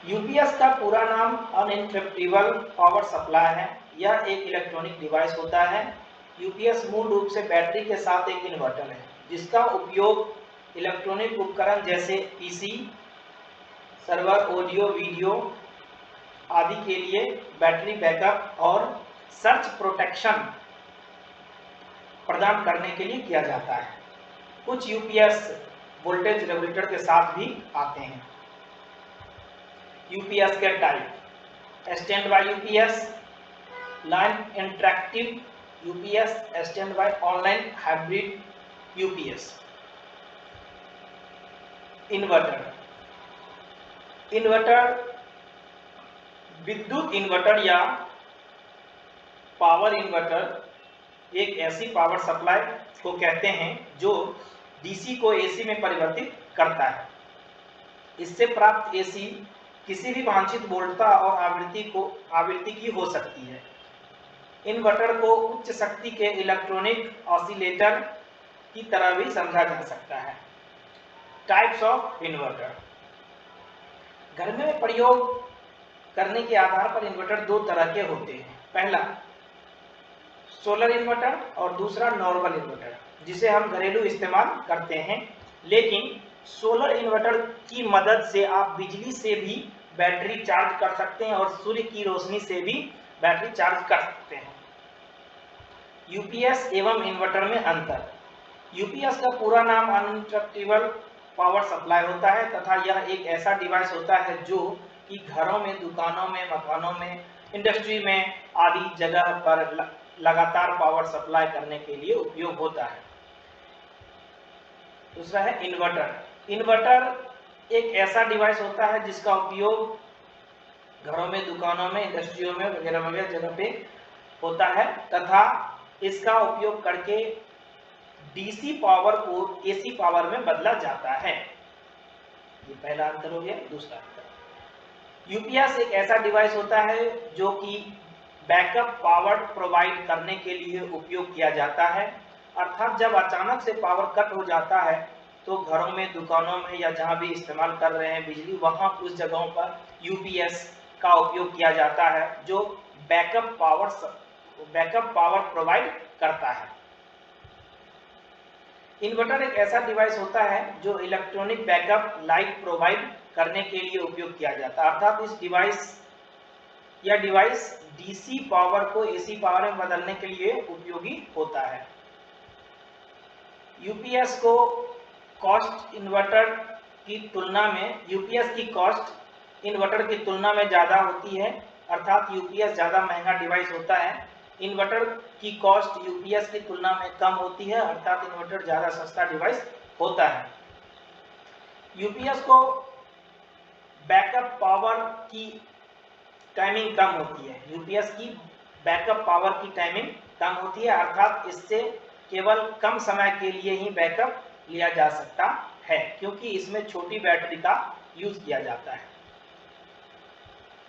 UPS का पूरा नाम अनइंटरप्टेबल पावर सप्लाई है। यह एक इलेक्ट्रॉनिक डिवाइस होता है। यूपीएस मूल रूप से बैटरी के साथ एक इन्वर्टर है जिसका उपयोग इलेक्ट्रॉनिक उपकरण जैसे पीसी, सर्वर, ऑडियो, वीडियो आदि के लिए बैटरी बैकअप और सर्च प्रोटेक्शन प्रदान करने के लिए किया जाता है। कुछ यूपीएस वोल्टेज रेगुलेटर के साथ भी आते हैं। यूपीएस के type: stand by UPS, line interactive UPS, stand by online hybrid UPS. Inverter: inverter विद्युत इन्वर्टर या पावर इन्वर्टर एक ऐसी पावर सप्लाई को कहते हैं जो डीसी को एसी में परिवर्तित करता है। इससे प्राप्त एसी किसी भी वांछित वोल्टता और आवृत्ति की हो सकती है। इन्वर्टर को उच्च शक्ति के इलेक्ट्रॉनिक ऑसिलेटर की तरह भी समझा जा सकता है। टाइप्स ऑफ इन्वर्टर: घर में प्रयोग करने के आधार पर इन्वर्टर दो तरह के होते हैं। पहला सोलर इन्वर्टर और दूसरा नॉर्मल इन्वर्टर, जिसे हम घरेलू इस्तेमाल करते हैं। लेकिन सोलर इन्वर्टर की मदद से आप बिजली से भी बैटरी चार्ज कर सकते हैं और सूर्य की रोशनी से भी बैटरी चार्ज कर सकते हैं। यूपीएस एवं इन्वर्टर में अंतर: यूपीएस का पूरा नाम अनइंटरप्टेबल पावर सप्लाई होता है तथा यह एक ऐसा डिवाइस होता है जो कि घरों में, दुकानों में, मकानों में, इंडस्ट्री में आदि जगह पर लगातार पावर सप्लाई करने के लिए उपयोग होता है। दूसरा है इन्वर्टर। इन्वर्टर एक ऐसा डिवाइस होता है जिसका उपयोग घरों में, दुकानों में, इंडस्ट्रियों में वगैरह वगैरह जगह पे होता है तथा इसका उपयोग करके डीसी पावर को एसी पावर में बदला जाता है। ये पहला अंतर हो गया। दूसरा अंतर: यूपीएस एक ऐसा डिवाइस होता है जो कि बैकअप पावर प्रोवाइड करने के लिए उपयोग किया जाता है। अर्थात जब अचानक से पावर कट हो जाता है तो घरों में, दुकानों में या जहां भी इस्तेमाल कर रहे हैं बिजली, वहां उस जगहों पर यूपीएस का उपयोग किया जाता है जो बैकअप पावर प्रोवाइड करता है। इन्वर्टर एक ऐसा डिवाइस होता है जो इलेक्ट्रॉनिक बैकअप लाइट प्रोवाइड करने के लिए उपयोग किया जाता है। अर्थात यह डिवाइस डीसी पावर को एसी पावर में बदलने के लिए उपयोगी होता है। यूपीएस को कॉस्ट इन्वर्टर की तुलना में यूपीएस की कॉस्ट इन्वर्टर की तुलना में ज़्यादा होती है। अर्थात यूपीएस ज़्यादा महंगा डिवाइस होता है। इन्वर्टर की कॉस्ट यूपीएस की तुलना में कम होती है। अर्थात इन्वर्टर ज़्यादा सस्ता डिवाइस होता है। यूपीएस को बैकअप पावर की टाइमिंग कम होती है। यूपीएस की बैकअप पावर की टाइमिंग कम होती है। अर्थात इससे केवल कम समय के लिए ही बैकअप लिया जा सकता है क्योंकि इसमें छोटी बैटरी का यूज किया जाता है।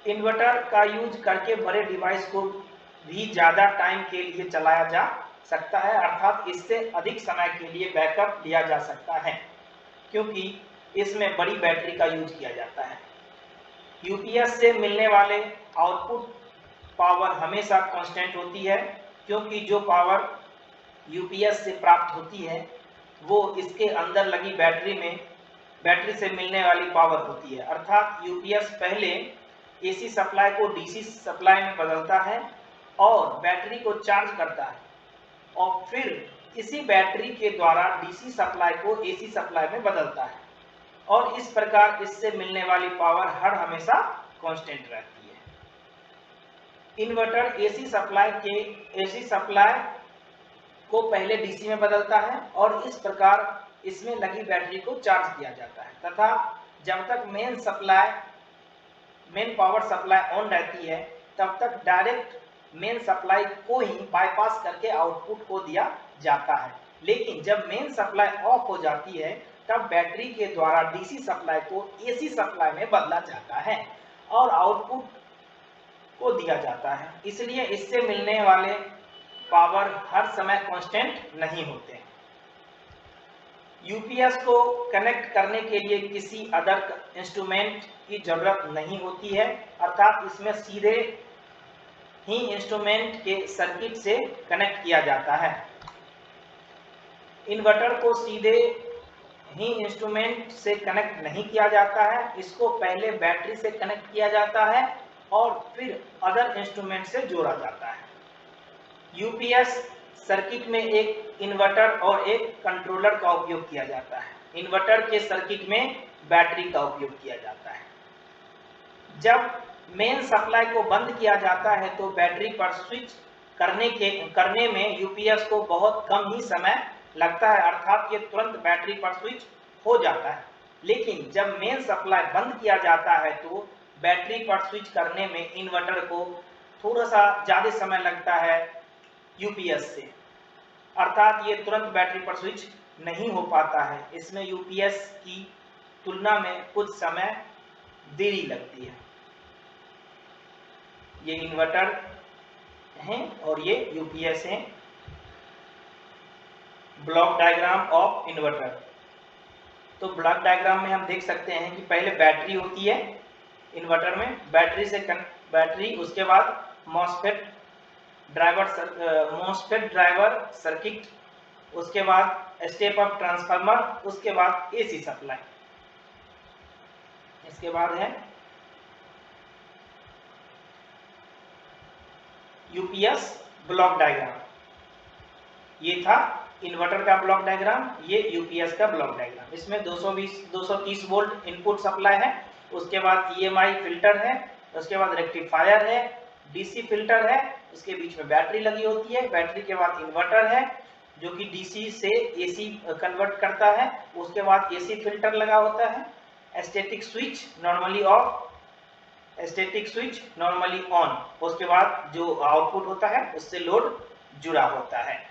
इन्वर्टर का यूज करके बड़े डिवाइस को भी ज़्यादा टाइम के लिए चलाया जा सकता है। अर्थात इससे अधिक समय के लिए बैकअप लिया जा सकता है क्योंकि इसमें बड़ी बैटरी का यूज किया जाता है। यूपीएस से मिलने वाले आउटपुट पावर हमेशा कांस्टेंट होती है क्योंकि जो पावर यूपीएस से प्राप्त होती है वो इसके अंदर लगी बैटरी से मिलने वाली पावर होती है। अर्थात यूपीएस पहले एसी सप्लाई को डीसी सप्लाई में बदलता है और बैटरी को चार्ज करता है और फिर इसी बैटरी के द्वारा डीसी सप्लाई को एसी सप्लाई में बदलता है और इस प्रकार इससे मिलने वाली पावर हर हमेशा कांस्टेंट रहती है। इन्वर्टर एसी सप्लाई को पहले डीसी में बदलता है और इस प्रकार इसमें लगी बैटरी को चार्ज किया जाता है तथा जब तक मेन पावर सप्लाई ऑन रहती है तब तक डायरेक्ट मेन सप्लाई को ही बाईपास करके आउटपुट को दिया जाता है। लेकिन जब मेन सप्लाई ऑफ हो जाती है तब बैटरी के द्वारा डीसी सप्लाई को एसी सप्लाई में बदला जाता है और आउटपुट को दिया जाता है। इसलिए इससे मिलने वाले पावर हर समय कांस्टेंट नहीं होते हैं। यूपीएस को कनेक्ट करने के लिए किसी अदर इंस्ट्रूमेंट की जरूरत नहीं होती है, अर्थात इसमें सीधे ही इंस्ट्रूमेंट के सर्किट से कनेक्ट किया जाता है। इन्वर्टर को सीधे ही इंस्ट्रूमेंट से कनेक्ट नहीं किया जाता है, इसको पहले बैटरी से कनेक्ट किया जाता है और फिर अदर इंस्ट्रूमेंट से जोड़ा जाता है। यूपीएस सर्किट में एक इन्वर्टर और एक कंट्रोलर का उपयोग किया जाता है। इन्वर्टर के सर्किट में बैटरी का उपयोग किया जाता है। जब मेन सप्लाई को बंद किया जाता है तो बैटरी पर स्विच करने में यूपीएस को बहुत कम ही समय लगता है, अर्थात ये तुरंत बैटरी पर स्विच हो जाता है। लेकिन जब मेन सप्लाई बंद किया जाता है तो बैटरी पर स्विच करने में इन्वर्टर को थोड़ा सा ज़्यादा समय लगता है यूपीएस से, अर्थात ये तुरंत बैटरी पर स्विच नहीं हो पाता है। इसमें यूपीएस की तुलना में कुछ समय देरी लगती है। ये इन्वर्टर हैं और ये यूपीएस हैं। Block diagram of inverter. तो ब्लॉक डायग्राम में हम देख सकते हैं कि पहले बैटरी होती है इन्वर्टर में, बैटरी, उसके बाद मॉसफेट ड्राइवर सर्किट, उसके बाद स्टेप अप ट्रांसफार्मर, उसके बाद एसी सप्लाई। इसके बाद है यूपीएस ब्लॉक डायग्राम। ये था इन्वर्टर का ब्लॉक डायग्राम, ये यूपीएस का ब्लॉक डायग्राम। इसमें 230 वोल्ट इनपुट सप्लाई है, उसके बाद ईएमआई फिल्टर है, उसके बाद रेक्टिफायर है, डीसी फिल्टर है, उसके बीच में बैटरी लगी होती है, बैटरी के बाद इन्वर्टर है जो कि डीसी से एसी कन्वर्ट करता है, उसके बाद एसी फिल्टर लगा होता है, static switch normally of, static switch normally on, उसके बाद जो आउटपुट होता है उससे लोड जुड़ा होता है।